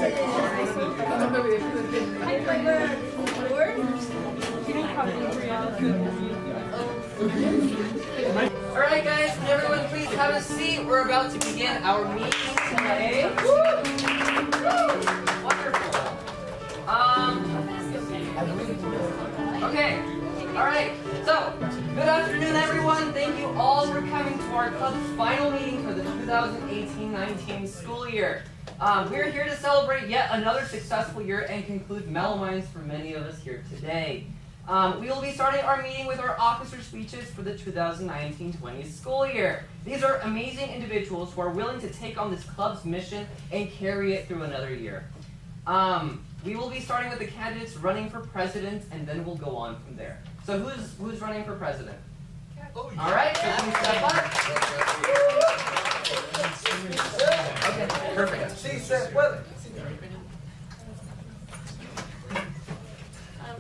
Alright guys, can everyone please have a seat? We're about to begin our meeting today. Wonderful. Okay. Alright. So, good afternoon everyone. Thank you all for coming to our club's final meeting for the 2018-19 school year. We're here to celebrate yet another successful year and conclude Mellow Minds for many of us here today. We will be starting our meeting with our officer speeches for the 2019-20 school year. These are amazing individuals who are willing to take on this club's mission and carry it through another year. We will be starting with the candidates running for president, and then we'll go on from there. So who's running for president? Oh, yeah. All right, so can you step up? Okay, perfect. She said, well.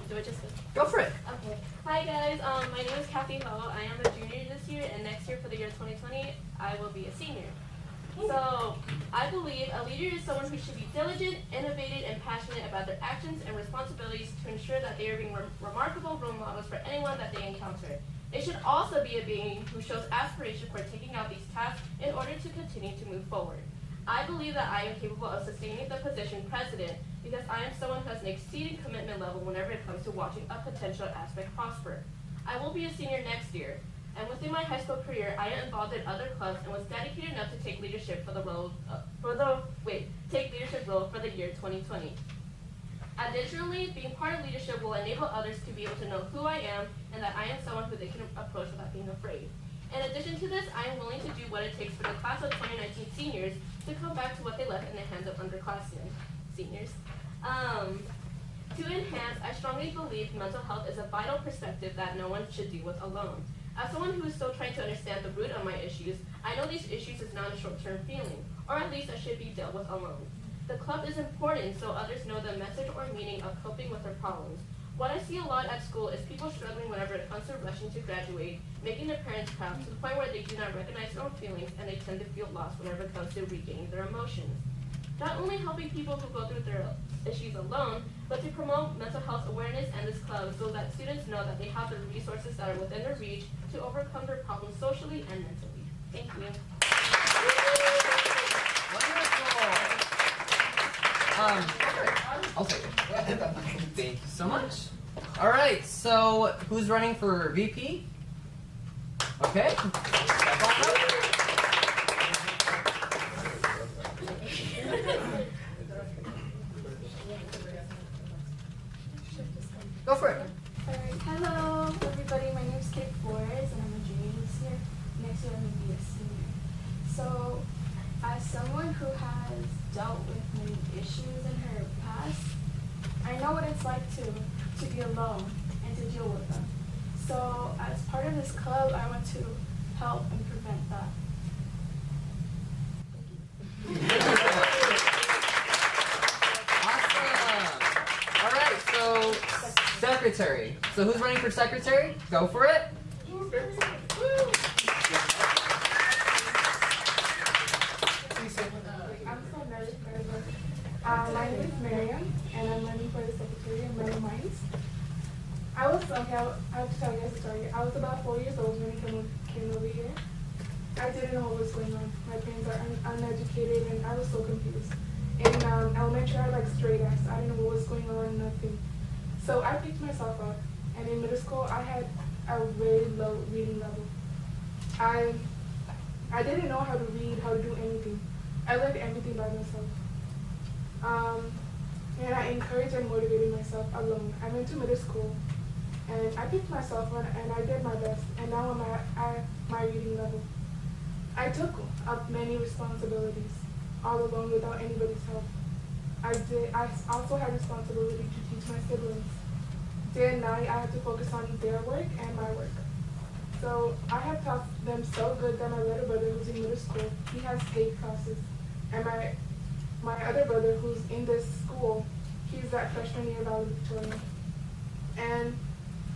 Do I just go for it. Okay. Hi guys, my name is Kathy Ho. I am a junior this year, and next year for the year 2020, I will be a senior. So, I believe a leader is someone who should be diligent, innovative, and passionate about their actions and responsibilities to ensure that they are being remarkable role models for anyone that they encounter. They should also be a being who shows aspiration for taking out these tasks in order to continue to move forward. I believe that I am capable of sustaining the position president because I am someone who has an exceeding commitment level whenever it comes to watching a potential aspect prosper. I will be a senior next year, and within my high school career, I am involved in other clubs and was dedicated enough to take leadership for the year 2020. Additionally, being part of leadership will enable others to be able to know who I am and that I am someone who they can approach without being afraid. In addition to this, I am willing to do what it takes for the class of 2019 seniors to come back to what they left in the hands of underclassmen seniors. To enhance, I strongly believe mental health is a vital perspective that no one should deal with alone. As someone who is still trying to understand the root of my issues, I know these issues is not a short-term feeling, or at least I should be dealt with alone. The club is important so others know the message or meaning of coping with their problems. What I see a lot at school is people struggling whenever it comes to rushing to graduate, making their parents proud to the point where they do not recognize their own feelings and they tend to feel lost whenever it comes to regaining their emotions. Not only helping people who go through their issues alone, but to promote mental health awareness and this club so that students know that they have the resources that are within their reach to overcome their problems socially and mentally. Thank you. Wonderful. I'll take it. Thank you so much. All right, so who's running for VP? Okay. Go for it. Alright, hello everybody, my name is Kate Flores and I'm a junior this year. Next year I'm going to be a senior. So, as someone who has dealt with many issues in her past, I know what it's like to be alone and to deal with them. So, as part of this club, I want to help and prevent that. Awesome. All right, so secretary. So who's running for secretary? Go for it. My name is Miriam, and I'm running for the secretary of Mellow Minds. I have to tell you guys a story. I was about 4 years old when I came over here. I didn't know what was going on. My parents are uneducated, and I was so confused. In elementary, I had straight F's. I didn't know what was going on, nothing. So I picked myself up, and in middle school, I had a very low reading level. I didn't know how to read, how to do anything. I learned everything by myself. And I encouraged and motivated myself alone. I went to middle school, and I picked myself up, and I did my best, and now I'm at my reading level. I took up many responsibilities, all alone without anybody's help. I also had responsibility to teach my siblings. Day and night, I had to focus on their work and my work. So I have taught them so good that my little brother who's in middle school, he has state classes. And my other brother who's in this school, he's at freshman year valedictorian. And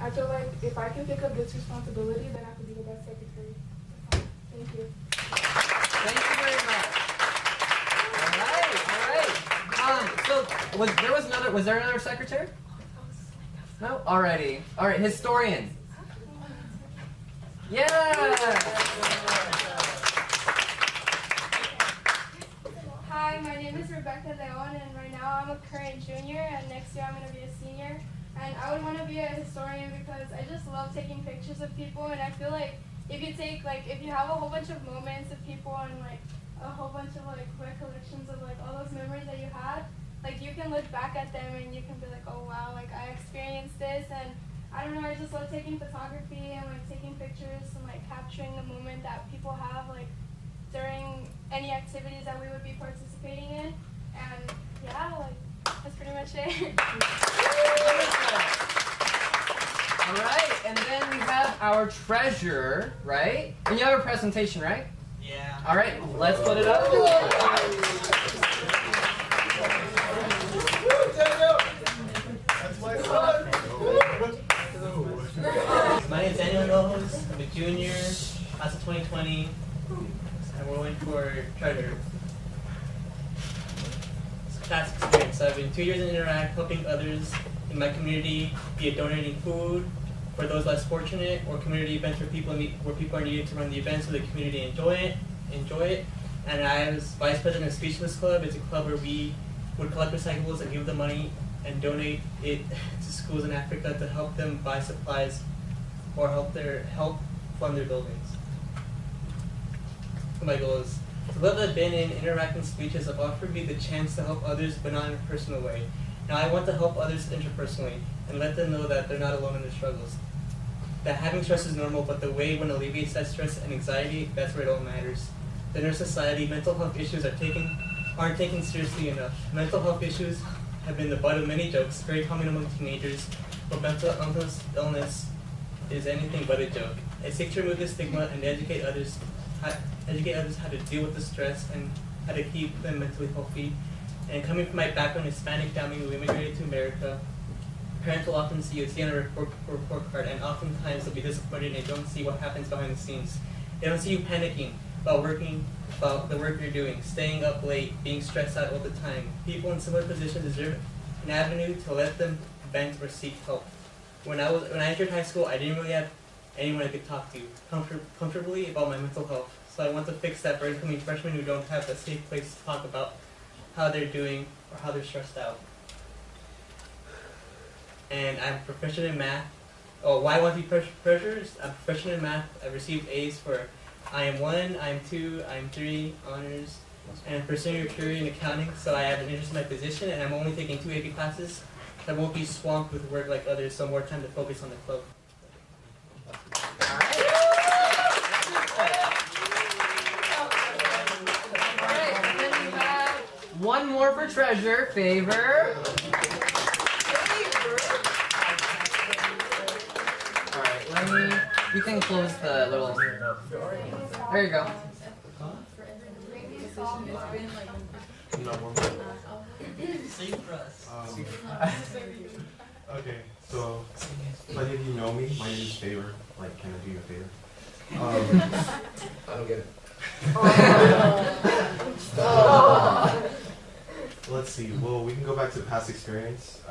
I feel like if I can pick up this responsibility, then I could be the best secretary. Thank you. Thank you very much. All right. Was there another secretary? No? Alrighty. Alright, historian. Yeah! Hi, my name is Rebecca Leon, and right now I'm a current junior, and next year I'm going to be a senior. And I would want to be a historian because I just love taking pictures of people, and I feel like if you have a whole bunch of moments of people and like a whole bunch of like recollections of like all those memories that you had, like you can look back at them and you can be like, oh wow, like I experienced this, and I don't know, I just love taking photography and like taking pictures and like capturing the moment that people have like during any activities that we would be participating in. And yeah, like that's pretty much it. All right, and then we have our treasurer, right? And you have a presentation, right? Yeah. All right, let's put it up. That's my son. My name is Daniel Rose. I'm a junior, class of 2020, and we're going for treasurer. Class experience. So I've been 2 years in Interact, helping others in my community, be it donating food for those less fortunate, or community events where people are needed to run the events so the community enjoy it. And I was vice president of Speechless Club. It's a club where we would collect recyclables and give them money and donate it to schools in Africa to help them buy supplies or help fund their buildings. So my goal is to live I've been in interacting speeches have offered me the chance to help others, but not in a personal way. Now I want to help others interpersonally and let them know that they're not alone in their struggles. That having stress is normal, but the way one alleviates that stress and anxiety, that's where it all matters. In our society, mental health issues aren't taken seriously enough. Mental health issues have been the butt of many jokes, very common among teenagers, but mental illness is anything but a joke. I seek to remove this stigma and educate others how to deal with the stress and how to keep them mentally healthy. And coming from my background, Hispanic family who immigrated to America, parents will often see on a report card, and oftentimes they'll be disappointed and don't see what happens behind the scenes. They don't see you panicking about the work you're doing, staying up late, being stressed out all the time. People in similar positions deserve an avenue to let them vent or seek help. When I entered high school, I didn't really have anyone I could talk to comfortably about my mental health. So I want to fix that for incoming freshmen who don't have a safe place to talk about how they're doing or how they're stressed out. And I'm proficient in math. Oh, why I want to be treasurers? I'm proficient in math. I've received A's for IM1, IM2, IM3 honors, and I'm pursuing a career in accounting, so I have an interest in my position, and I'm only taking 2 AP classes. I won't be swamped with work like others, so more time to focus on the club. One more for treasurer. Favor. Alright, you can close the little. There you go. Okay, so if any of you know me, my name is Favor. Like, can I do you a favor? I don't get it. Let's see. Well, we can go back to past experience.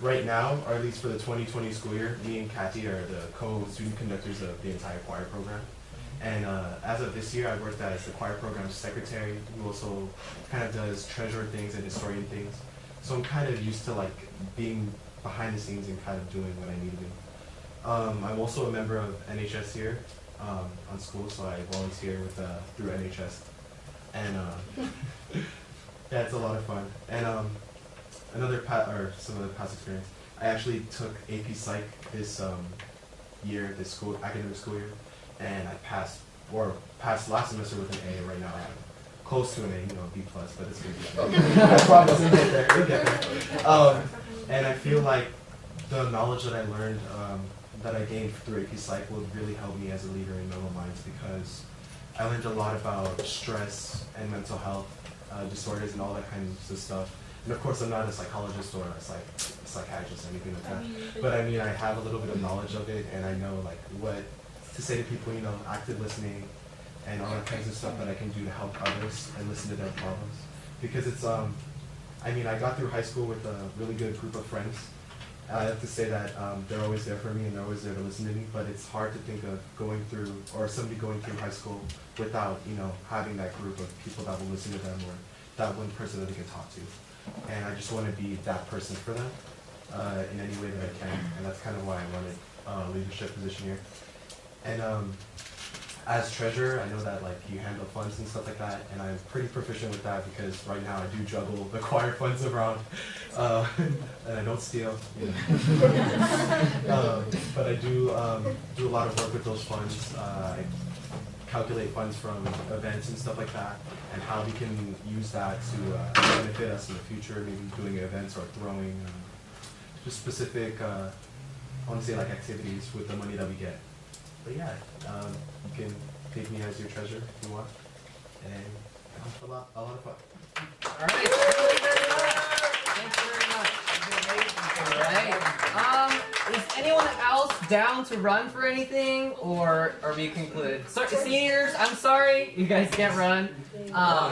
Right now, or at least for the 2020 school year, me and Kathy are the co-student conductors of the entire choir program. And as of this year, I worked as the choir program secretary, who also kind of does treasurer things and historian things. So I'm kind of used to like being behind the scenes and kind of doing what I need to do. I'm also a member of NHS here on school, so I volunteer with through NHS. And yeah, it's a lot of fun. And some other past experience. I actually took AP Psych this year, this academic school year, and I passed last semester with an A. Right now I'm close to an A, B+, but it's gonna be I promise we'll get there. We'll get there. And I feel like the knowledge that I learned, that I gained through AP Psych will really help me as a leader in Mellow Minds, because I learned a lot about stress and mental health disorders and all that kind of stuff. And of course, I'm not a psychologist or a psychiatrist or anything like that. But I mean, I have a little bit of knowledge of it, and I know like what to say to people, active listening, and all that kinds of stuff that I can do to help others and listen to their problems. Because it's, I mean, I got through high school with a really good group of friends. I have to say that they're always there for me and they're always there to listen to me, but it's hard to think of going through, or somebody going through high school without, you know, having that group of people that will listen to them, or that one person that they can talk to. And I just want to be that person for them in any way that I can, and that's kind of why I wanted a leadership position here. And as treasurer, I know that like you handle funds and stuff like that, and I'm pretty proficient with that because right now I do juggle the choir funds around, and I don't steal. You know. But I do do a lot of work with those funds. I calculate funds from events and stuff like that, and how we can use that to benefit us in the future, maybe doing events or throwing just specific, I want to say like activities with the money that we get. But yeah, you can take me as your treasurer if you want, and a lot of fun. All right. Thanks very much. All right. Is anyone else down to run for anything, or are we concluded? So, seniors, I'm sorry, you guys can't run. All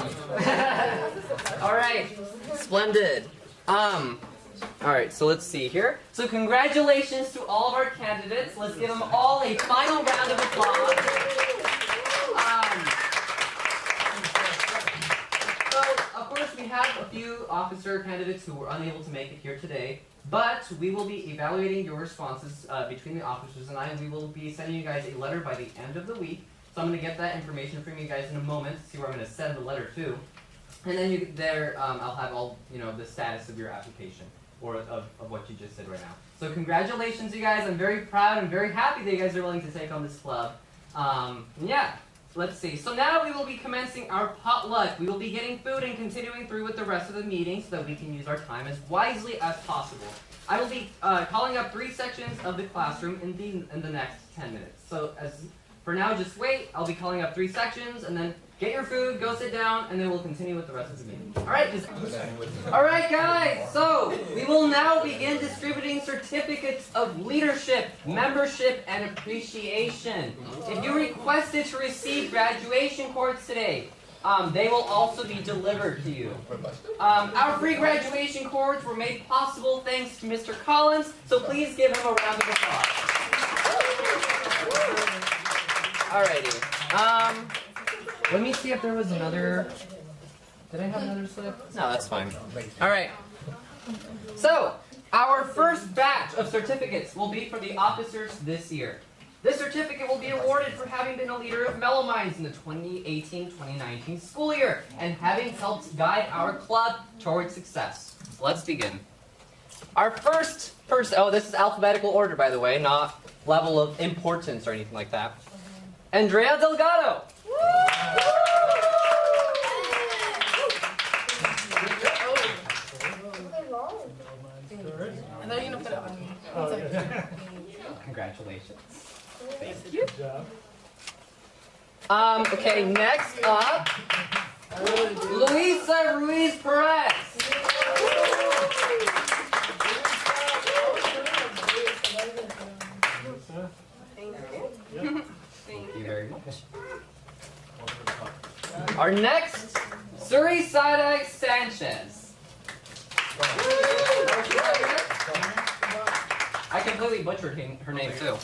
right. Splendid. All right, so let's see here. So congratulations to all of our candidates. Let's give them all a final round of applause. So, of course, we have a few officer candidates who were unable to make it here today, but we will be evaluating your responses between the officers and I, and we will be sending you guys a letter by the end of the week. So I'm going to get that information from you guys in a moment to see where I'm going to send the letter to. And then I'll have all, the status of your application, or of what you just said right now. So congratulations, you guys. I'm very proud and very happy that you guys are willing to take on this club. Yeah, let's see. So now we will be commencing our potluck. We will be getting food and continuing through with the rest of the meeting so that we can use our time as wisely as possible. I will be calling up 3 sections of the classroom in the next 10 minutes. So for now, just wait. I'll be calling up 3 sections, and then get your food, go sit down, and then we'll continue with the rest of the meeting. All right, guys. So we will now begin distributing certificates of leadership, membership, and appreciation. If you requested to receive graduation cords today, they will also be delivered to you. Our free graduation cords were made possible thanks to Mr. Collins, so please give him a round of applause. Alrighty. Let me see if there was another. Did I have another slip? No, that's fine. Alright. So, our first batch of certificates will be for the officers this year. This certificate will be awarded for having been a leader of Mellow Minds in the 2018-2019 school year and having helped guide our club towards success. Let's begin. Our first person, this is alphabetical order, by the way, not level of importance or anything like that. Andrea Delgado. And then you're gonna put it on me. Congratulations. Thank you. Okay, next up, Luisa Ruiz Perez. Thank you very much. Our next, Suri Sadai Sanchez. I completely butchered her name too.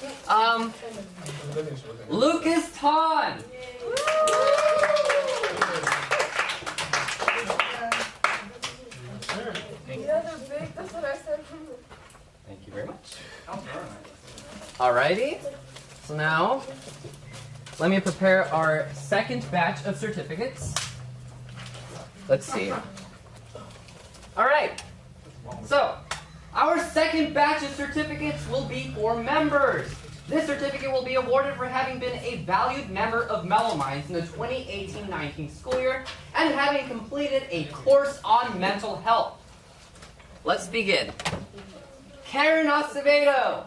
Lucas Ton. Thank you very much. Alrighty. So now, let me prepare our second batch of certificates. Let's see. Alright. So, our second batch of certificates will be for members. This certificate will be awarded for having been a valued member of Mellow Minds in the 2018-19 school year and having completed a course on mental health. Let's begin. Karen Acevedo.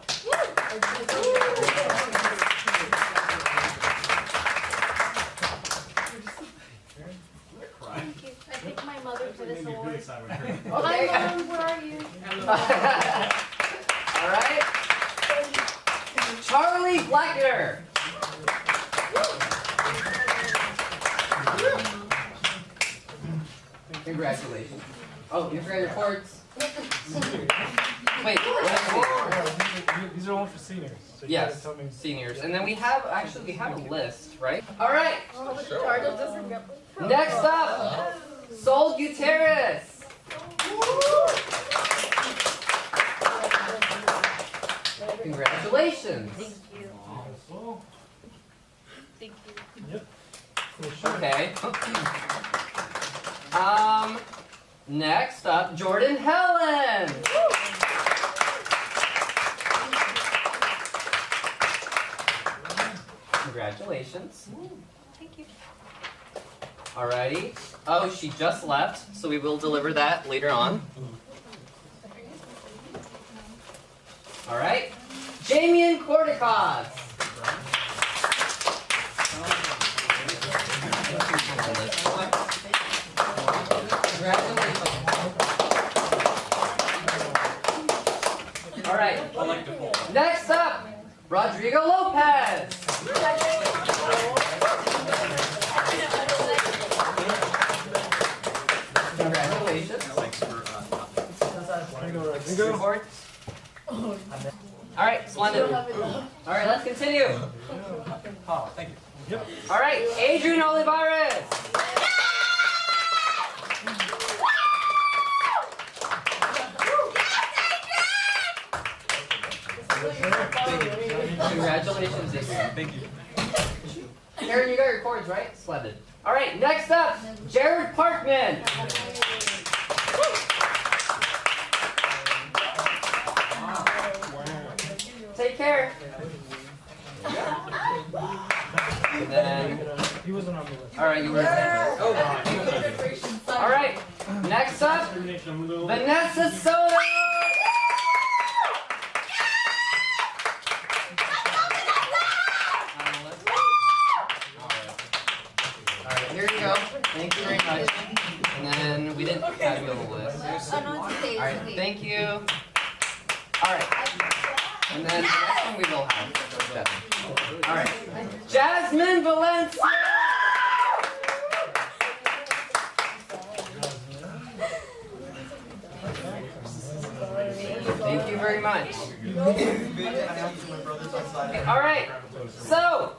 I take my mother to this award. Hi, Mom, where are you? All right. Charlie Blackner. Congratulations. Oh, you forgot your cords? Wait, These are all for seniors. So you yes, gotta tell me. seniors. And then we have a list, right? All right. Gerardo doesn't get one. Next up, Sol Gutierrez. Congratulations. Thank you. Yep. For sure. Okay. Next up, Jordan Helen. Congratulations. Thank you. Alrighty. Oh, she just left, so we will deliver that later on. Alright. Jamian Corticos. Congratulations. Alright. Next up, Rodrigo Lopez. Congratulations. Report. Alright, splendid. Alright, let's continue. Thank you. Yep. Alright, Adrian Olivares. Congratulations, Adrian. Thank you. Karen, you got your cords, right? Splendid. Alright, next up, Jared Parkman. Take care. And then, He wasn't on the list. alright, you were. Alright, next up, Vanessa Soto. Alright, here you go. Thank you very much. And then we didn't have you on the list. Alright, thank you. Alright. And then the next one we will have. Alright. Jasmine Valencia! Thank you very much. Alright. So,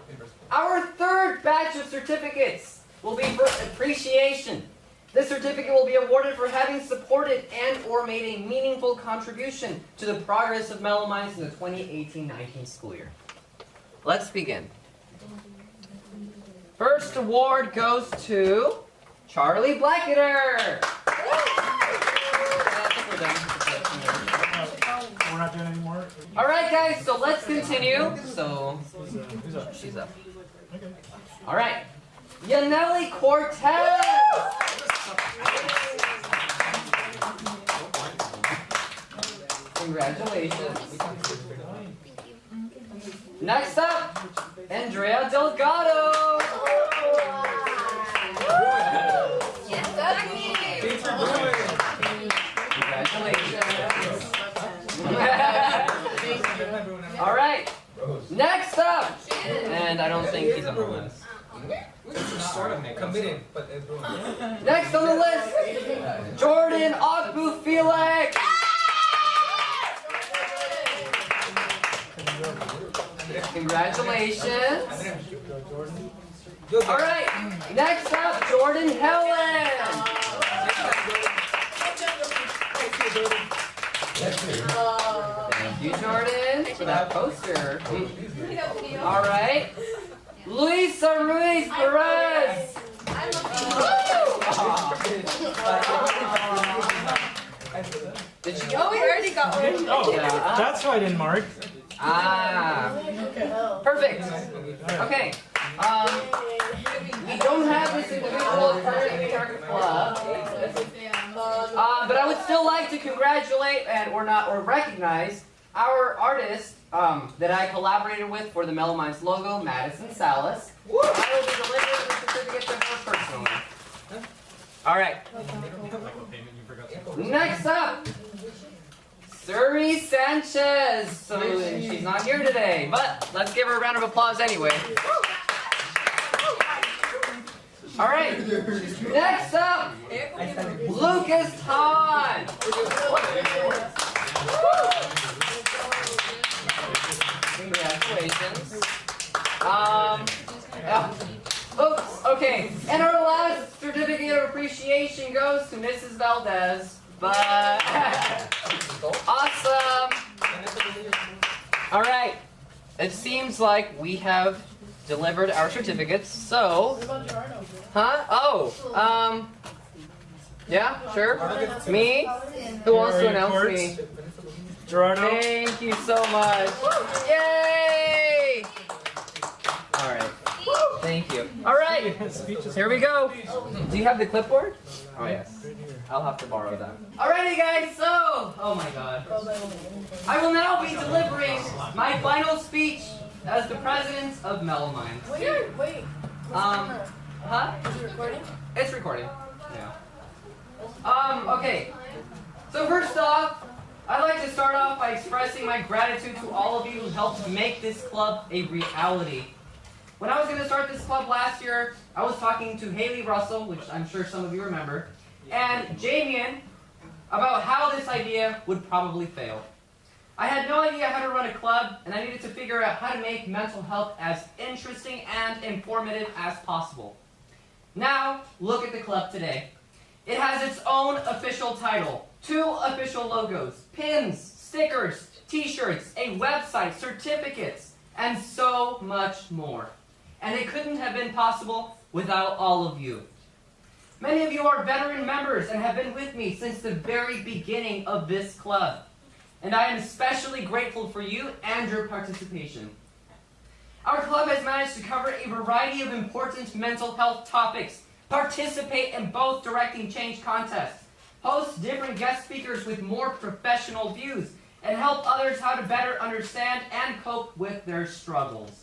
our third batch of certificates will be for appreciation. This certificate will be awarded for having supported and or made a meaningful contribution to the progress of Mellow Minds in the 2018-19 school year. Let's begin. First award goes to Charlie Blacketer. We're not doing any more? Alright guys, so let's continue. So, Who's up? she's up. Okay. Alright. Yaneli Cortez. Congratulations. Next up, Andrea Delgado. Congratulations. All right. Next up, and I don't think he's on the list. Next on the list, Jordan Ogbu Felix. Congratulations. All right. Next up, Jordan Helen. Thank you, Jordan, for that poster. All right. Luisa Ruiz Perez. Did she? Oh, we already got one. Oh, Yeah. that's why I didn't mark. Ah. Perfect. Okay. We don't have this individual currently in our club. But I would still like to congratulate or recognize our artist that I collaborated with for the Mellow Minds logo, Madison Salas. I will be delivering the certificate to her personally. All right. Next up, Suri Sanchez. So she's not here today, but let's give her a round of applause anyway. All right. Next up, Lucas Todd. Congratulations. Oops. Okay. And our last certificate of appreciation goes to Mrs. Valdez. But awesome. All right. It seems like we have delivered our certificates. So, huh? Oh, yeah, sure. Me? Who wants to announce me? Gerardo. Thank you so much. Yay! All right. Thank you. All right. Here we go. Do you have the clipboard? Oh yes. I'll have to borrow that. Alrighty, guys. So, oh my God. I will now be delivering my final speech as the president of Mellow Minds. Wait. Huh? Is it recording? It's recording. Yeah. Okay. So first off, I'd like to start off by expressing my gratitude to all of you who helped make this club a reality. When I was going to start this club last year, I was talking to Haley Russell, which I'm sure some of you remember, and Jamian about how this idea would probably fail. I had no idea how to run a club, and I needed to figure out how to make mental health as interesting and informative as possible. Now, look at the club today. It has its own official title, 2 official logos, pins, stickers, t-shirts, a website, certificates, and so much more. And it couldn't have been possible without all of you. Many of you are veteran members and have been with me since the very beginning of this club. And I am especially grateful for you and your participation. Our club has managed to cover a variety of important mental health topics, participate in both directing change contests, host different guest speakers with more professional views, and help others how to better understand and cope with their struggles.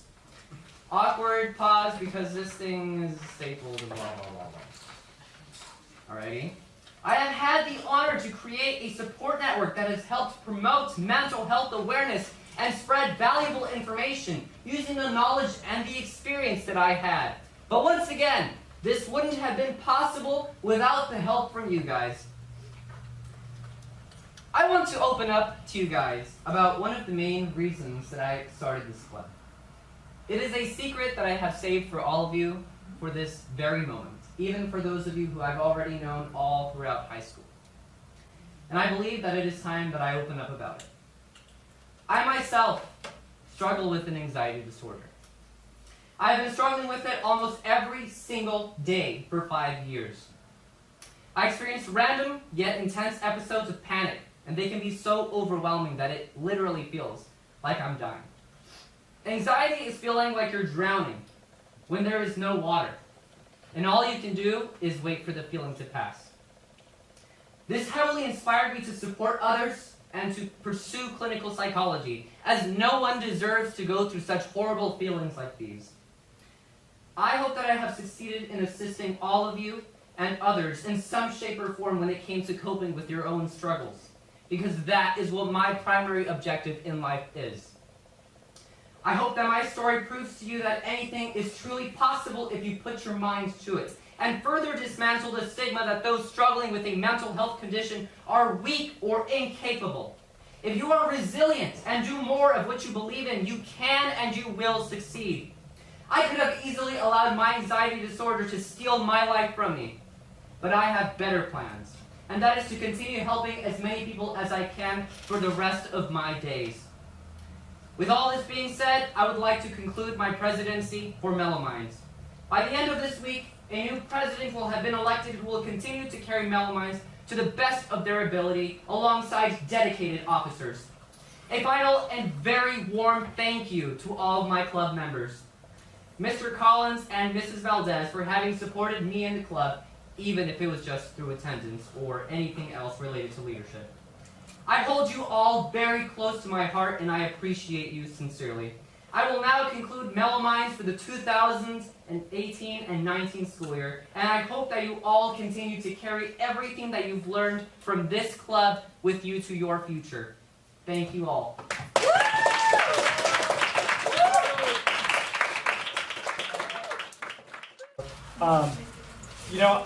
Awkward pause because this thing is stapled and blah, blah, blah, blah. Alrighty. I have had the honor to create a support network that has helped promote mental health awareness and spread valuable information using the knowledge and the experience that I had. But once again, this wouldn't have been possible without the help from you guys. I want to open up to you guys about one of the main reasons that I started this club. It is a secret that I have saved for all of you for this very moment, even for those of you who I've already known all throughout high school. And I believe that it is time that I open up about it. I myself struggle with an anxiety disorder. I have been struggling with it almost every single day for 5 years. I experience random yet intense episodes of panic, and they can be so overwhelming that it literally feels like I'm dying. Anxiety is feeling like you're drowning when there is no water, and all you can do is wait for the feeling to pass. This heavily inspired me to support others and to pursue clinical psychology, as no one deserves to go through such horrible feelings like these. I hope that I have succeeded in assisting all of you and others in some shape or form when it came to coping with your own struggles, because that is what my primary objective in life is. I hope that my story proves to you that anything is truly possible if you put your mind to it, and further dismantle the stigma that those struggling with a mental health condition are weak or incapable. If you are resilient and do more of what you believe in, you can and you will succeed. I could have easily allowed my anxiety disorder to steal my life from me, but I have better plans, and that is to continue helping as many people as I can for the rest of my days. With all this being said, I would like to conclude my presidency for Mellow Minds. By the end of this week, a new president will have been elected who will continue to carry Mellow Minds to the best of their ability alongside dedicated officers. A final and very warm thank you to all of my club members. Mr. Collins and Mrs. Valdez for having supported me and the club, even if it was just through attendance or anything else related to leadership. I hold you all very close to my heart, and I appreciate you sincerely. I will now conclude Mellow Minds for the 2018 and 19 school year, and I hope that you all continue to carry everything that you've learned from this club with you to your future. Thank you all. You know,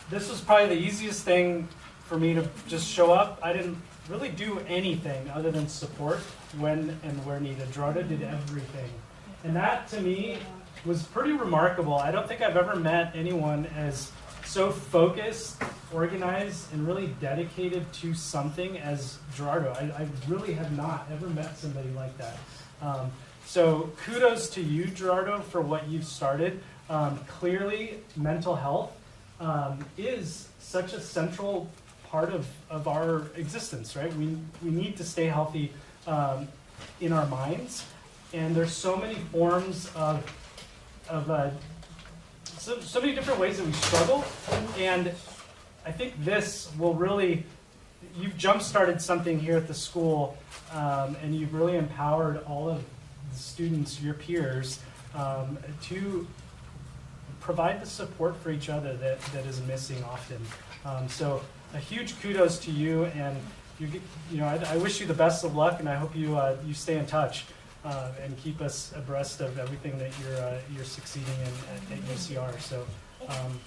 this was probably the easiest thing for me to just show up. I didn't really do anything other than support when and where needed. Gerardo did everything. And that, to me, was pretty remarkable. I don't think I've ever met anyone as so focused, organized, and really dedicated to something as Gerardo. I really have not ever met somebody like that. So kudos to you, Gerardo, for what you've started. Clearly, mental health is such a central part of our existence, right? We need to stay healthy in our minds, and there's so many forms of so many different ways that we struggle, and I think this will really, you've jump-started something here at the school, and you've really empowered all of the students, your peers, to provide the support for each other that is missing often. So a huge kudos to you, and I wish you the best of luck, and I hope you stay in touch and keep us abreast of everything that you're succeeding in at UCR. So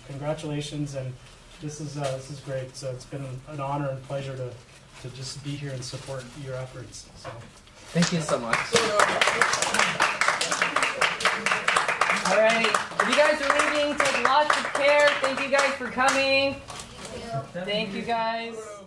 congratulations, and this is great. So it's been an honor and pleasure to just be here and support your efforts. So Thank you so much. All right. If you guys are leaving, take lots of care. Thank you guys for coming. Thank you guys.